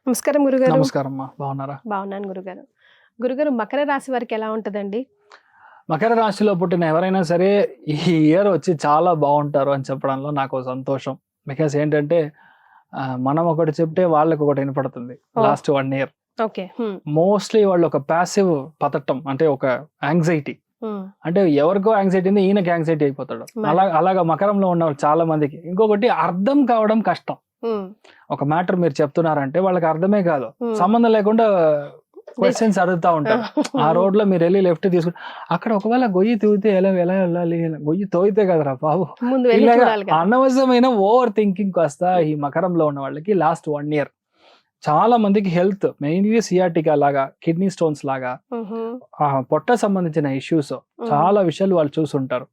నమస్కారం గురుగారు. నమస్కారం అమ్మా, బాగున్నారా? బాగున్నాను గురుగారు. గురుగారు, మకర రాశి వారికి ఎలా ఉంటుందండి? మకర రాశిలో పుట్టిన ఎవరైనా సరే ఈ ఇయర్ వచ్చి చాలా బాగుంటారు అని చెప్పడంలో నాకు సంతోషం. బికాస్ ఏంటంటే మనం ఒకటి చెప్తే వాళ్ళకి ఒకటి వినపడుతుంది. Last 1 year okay. మోస్ట్లీ వాళ్ళు ఒక ప్యాసివ్ పతటం, అంటే ఒక యాంగ్జైటీ, అంటే ఎవరికో యాంగ్జైటీ ఉంది, ఈయనకి యాంగ్జైటీ అయిపోతాడు. అలాగా మకరంలో ఉన్న చాలా మందికి. ఇంకొకటి అర్థం కావడం కష్టం. ఒక మ్యాటర్ మీరు చెప్తున్నారంటే వాళ్ళకి అర్థమే కాదు, సంబంధం లేకుండా క్వశ్చన్స్ అడుగుతా ఉంటారు. ఆ రోడ్ లో మీరు వెళ్ళి లెఫ్ట్ తీసుకుని అక్కడ ఒకవేళ గొయ్యి తవ్వితే ఎలా వెళ్ళాలి, గొయ్యి తవ్వితే కదరా బాబు, అనవసరమైన ఓవర్ థింకింగ్ కాస్త ఈ మకరంలో ఉన్న వాళ్ళకి లాస్ట్ 1 year చాలా మందికి హెల్త్, మెయిన్లీ సియాటికా లాగా, కిడ్నీ స్టోన్స్ లాగా, పొట్ట సంబంధించిన ఇష్యూస్, చాలా విషయాలు వాళ్ళు చూసుంటారు.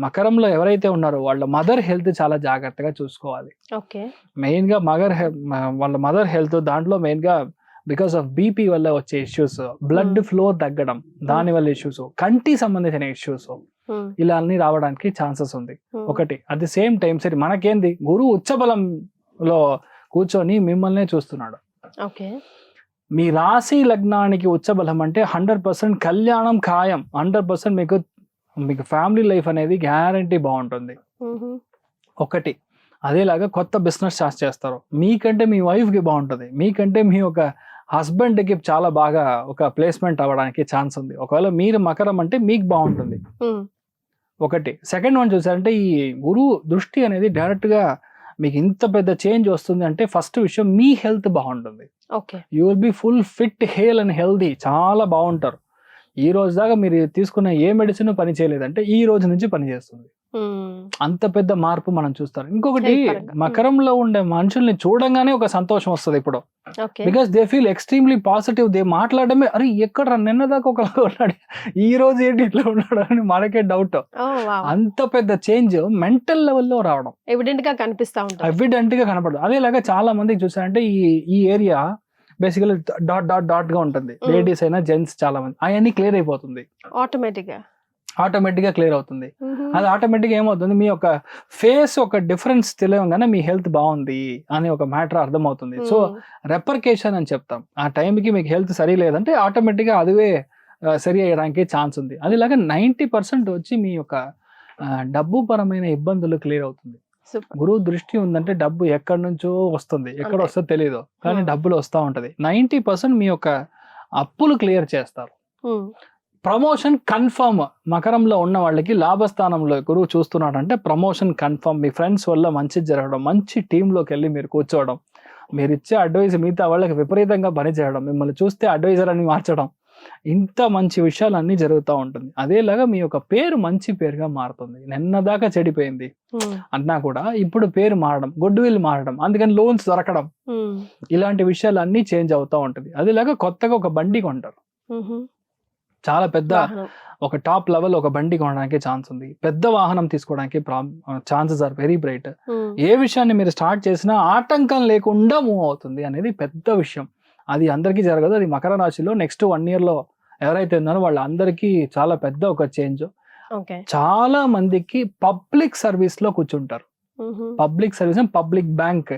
మకరంలో ఎవరైతే ఉన్నారో వాళ్ళ మదర్ హెల్త్ చాలా జాగ్రత్తగా చూసుకోవాలి. మెయిన్ గా వాళ్ళ మదర్ హెల్త్, దాంట్లో మెయిన్ గా బికాస్ ఆఫ్ బీపీ వల్ల వచ్చే ఇష్యూస్, బ్లడ్ ఫ్లో తగ్గడం దాని వల్ల ఇష్యూస్, కంటి సంబంధించిన ఇష్యూస్, ఇలా అన్ని రావడానికి ఛాన్సెస్ ఉంది. ఒకటి అట్ ది సేమ్ టైం సరే మనకేంది, గురువు ఉచ్చబలంలో కూర్చొని మిమ్మల్నే చూస్తున్నాడు. మీ రాశి లగ్నానికి ఉచ్చబలం అంటే 100% కళ్యాణం ఖాయం, 100% మీకు ఫ్యామిలీ లైఫ్ అనేది గ్యారంటీ బాగుంటుంది. ఒకటి అదేలాగా కొత్త బిజినెస్ స్టార్ట్ చేస్తారు, మీకంటే మీ వైఫ్ కి బాగుంటుంది, మీకంటే మీ ఒక హస్బెండ్ కి చాలా బాగా ఒక ప్లేస్మెంట్ అవ్వడానికి ఛాన్స్ ఉంది. ఒకవేళ మీరు మకరం అంటే మీకు బాగుంటుంది. ఒకటి. సెకండ్ వన్ చూసారంటే ఈ గురువు దృష్టి అనేది డైరెక్ట్ గా మీకు ఇంత పెద్ద చేంజ్ వస్తుంది అంటే ఫస్ట్ విషయం మీ హెల్త్ బాగుంటుంది. You will be full fit, hail and healthy, చాలా బాగుంటారు. ఈ రోజు దాకా మీరు తీసుకున్న ఏ మెడిసిన్ పని చేయలేదంటే ఈ రోజు నుంచి పని చేస్తుంది. అంత పెద్ద మార్పు మనం చూస్తారు. ఇంకొకటి, మకరంలో ఉండే మనుషుల్ని చూడంగానే ఒక సంతోషం వస్తుంది ఇప్పుడు, because they feel extremely positive. దే మాట్లాడమే, అరే ఎక్కడ నిన్న దాకా ఒకలాగా ఉన్నాడు, ఈ రోజు ఏంటి ఇట్లా ఉన్నాడు అని మనకే డౌట్. అంత పెద్ద చేంజ్ మెంటల్ లెవెల్లో రావడం ఎవిడెంట్ గా కనిపిస్తా ఉంటుంది, ఎవిడెంట్ గా కనపడదు. అదేలాగా చాలా మందికి చూసారంటే ఈ ఏరియా బేసికలీ డాట్ గా ఉంటుంది. లేడీస్ అయినా జెంట్స్ చాలా మంది, అవన్నీ క్లియర్ అయిపోతుంది ఆటోమేటిక్ గా క్లియర్ అవుతుంది. అది ఆటోమేటిక్ గా ఏమవుతుంది, మీ యొక్క ఫేస్ ఒక డిఫరెన్స్ తెలియగానే మీ హెల్త్ బాగుంది అని ఒక మ్యాటర్ అర్థమవుతుంది. సో రెపర్కేషన్ అని చెప్తాం. ఆ టైంకి మీకు హెల్త్ సరి లేదంటే ఆటోమేటిక్ గా అదివే సరి అయ్యడానికి ఛాన్స్ ఉంది. అదిలాగా 90% వచ్చి మీ యొక్క డబ్బు పరమైన ఇబ్బందులు క్లియర్ అవుతుంది. గురువు దృష్టి ఉందంటే డబ్బు ఎక్కడి నుంచో వస్తుంది, ఎక్కడ వస్తుందో తెలియదు, కానీ డబ్బులు వస్తూ ఉంటది. 90% మీ యొక్క అప్పులు క్లియర్ చేస్తారు. Promotion confirm. మకరంలో ఉన్న వాళ్ళకి లాభస్థానంలో గురువు చూస్తున్నాడు అంటే ప్రమోషన్ కన్ఫర్మ్. మీ ఫ్రెండ్స్ వల్ల మంచి జరగడం, మంచి టీంలోకి వెళ్ళి మీరు కూర్చోవడం, మీరు ఇచ్చే అడ్వైజ్ మిగతా వాళ్ళకి విపరీతంగా పనిచేయడం, మిమ్మల్ని చూస్తే అడ్వైజర్ అని మార్చడం, ఇంత మంచి విషయాలు అన్ని జరుగుతూ ఉంటుంది. అదేలాగా మీ యొక్క పేరు మంచి పేరుగా మారుతుంది. నిన్న దాకా చెడిపోయింది అన్నా కూడా ఇప్పుడు పేరు మారడం, గుడ్ విల్ మారడం, అందుకని లోన్స్ దొరకడం, ఇలాంటి విషయాలు అన్ని చేంజ్ అవుతూ ఉంటుంది. అదేలాగా కొత్తగా ఒక బండి కొంటారు, చాలా పెద్ద ఒక టాప్ లెవెల్ ఒక బండి కొనడానికి ఛాన్స్ ఉంది. పెద్ద వాహనం తీసుకోవడానికి ఛాన్సెస్ ఆర్ వెరీ బ్రైట్. ఏ విషయాన్ని మీరు స్టార్ట్ చేసినా ఆటంకం లేకుండా మూవ్ అవుతుంది అనేది పెద్ద విషయం. అది అందరికీ జరగదు. అది మకర రాశిలో నెక్స్ట్ 1 year లో ఎవరైతే ఉన్నారో వాళ్ళందరికీ చాలా పెద్ద ఒక చేంజ్. చాలా మందికి పబ్లిక్ సర్వీస్ లో కూర్చుంటారు. Public service, public bank,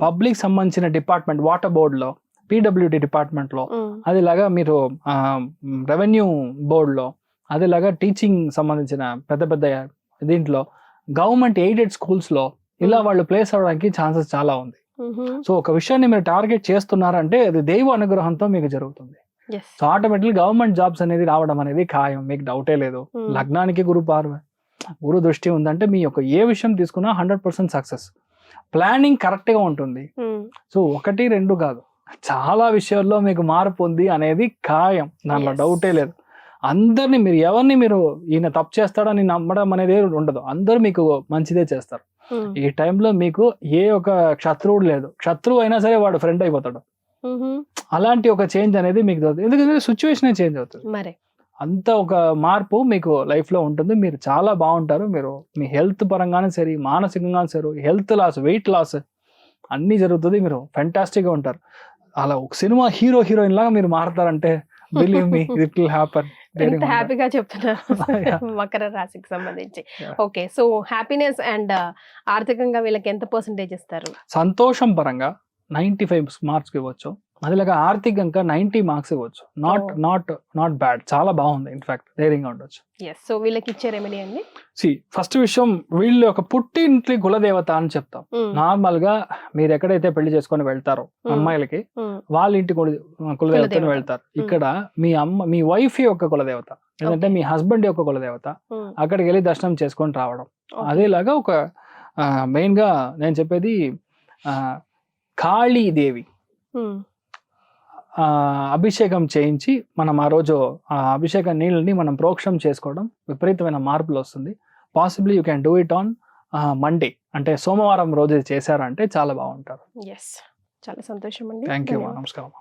public సంబంధించిన డిపార్ట్మెంట్, వాటర్ బోర్డ్ లో, పీడబ్ల్యూడి డిపార్ట్మెంట్ లో, అదేలాగా మీరు రెవెన్యూ బోర్డ్ లో, అదేలాగా టీచింగ్ సంబంధించిన పెద్ద పెద్ద దీంట్లో, గవర్నమెంట్ ఎయిడెడ్ స్కూల్స్ లో ఇలా వాళ్ళు ప్లేస్ అవడానికి ఛాన్సెస్ చాలా ఉంది. సో ఒక విషయాన్ని మీరు టార్గెట్ చేస్తున్నారంటే అది దైవ అనుగ్రహంతో మీకు జరుగుతుంది. సో ఆటోమేటిక్ గవర్నమెంట్ జాబ్స్ అనేది రావడం అనేది ఖాయం, మీకు డౌటే లేదు. లగ్నానికి గురు దృష్టి ఉందంటే మీ యొక్క ఏ విషయం తీసుకున్నా 100% సక్సెస్. ప్లానింగ్ కరెక్ట్ గా ఉంటుంది. సో 1, 2 కాదు, చాలా విషయాల్లో మీకు మార్పు ఉంది అనేది ఖాయం, దాంట్లో డౌటే లేదు. అందరినీ మీరు ఎవరిని మీరు ఈయన తప్పు చేస్తాడని నమ్మడం అనేది ఉండదు. అందరూ మీకు మంచిదే చేస్తారు. ఈ టైంలో మీకు ఏ ఒక శత్రువుడు లేదు, శత్రువు అయినా సరే వాడు ఫ్రెండ్ అయిపోతాడు. అలాంటి ఒక చేంజ్ అనేది మీకు దొరుకుతుంది, ఎందుకంటే సిచ్యువేషన్ చేంజ్ అవుతుంది. అంత ఒక మార్పు మీకు లైఫ్ లో ఉంటుంది. మీరు చాలా బాగుంటారు. మీరు మీ హెల్త్ పరంగానే సరే, మానసికంగా సరే, హెల్త్ లాస్, వెయిట్ లాస్ అన్ని జరుగుతుంది. మీరు ఫెంటాస్టిక్ గా ఉంటారు. అలా ఒక సినిమా హీరోయిన్ లాగా మీరు మారతారంటే believe me, it will happen. ఎంత హ్యాపీగా Yeah. చెప్తున్నారు మకర రాశికి సంబంధించి. Yeah. Okay, so happiness and ఆర్థికంగా వీళ్ళకి ఎంత పర్సెంటేజ్ ఇస్తారు? సంతోషం పరంగా 95 మార్క్స్ ఇవ్వచ్చు, అదేలాగా ఆర్థికంగా 90 మార్క్స్ ఇవ్వచ్చు. నాట్ బ్యాడ్, చాలా బాగుంది. ఇన్ఫాక్ట్ ధైర్యంగా ఉండొచ్చు. ఎస్, సో వీళ్ళకి ఇచ్చే రెమెడీ అండి? ఫస్ట్ విషయం, వీళ్ళు ఒక పుట్టింటి కులదేవత అని చెప్తాం. నార్మల్ గా మీరు ఎక్కడైతే పెళ్లి చేసుకొని వెళ్తారో అమ్మాయిలకి, వాళ్ళ ఇంటి కులదేవతని వెళ్తారు. ఇక్కడ మీ వైఫ్ యొక్క కులదేవత, లేదంటే మీ హస్బెండ్ యొక్క కులదేవత, అక్కడికి వెళ్ళి దర్శనం చేసుకొని రావడం. అదేలాగా ఒక మెయిన్ గా నేను చెప్పేది కాళీదేవి అభిషేకం చేయించి మనం ఆ రోజు ఆ అభిషేక నీళ్ళని మనం ప్రోక్షణం చేసుకోవడం విపరీతమైన మార్పులు వస్తుంది. Possibly you can do it on Monday, అంటే సోమవారం రోజు చేశారంటే చాలా బాగుంటారు. ఎస్, చాలా సంతోషం అండి. థ్యాంక్ యూ, నమస్కారం.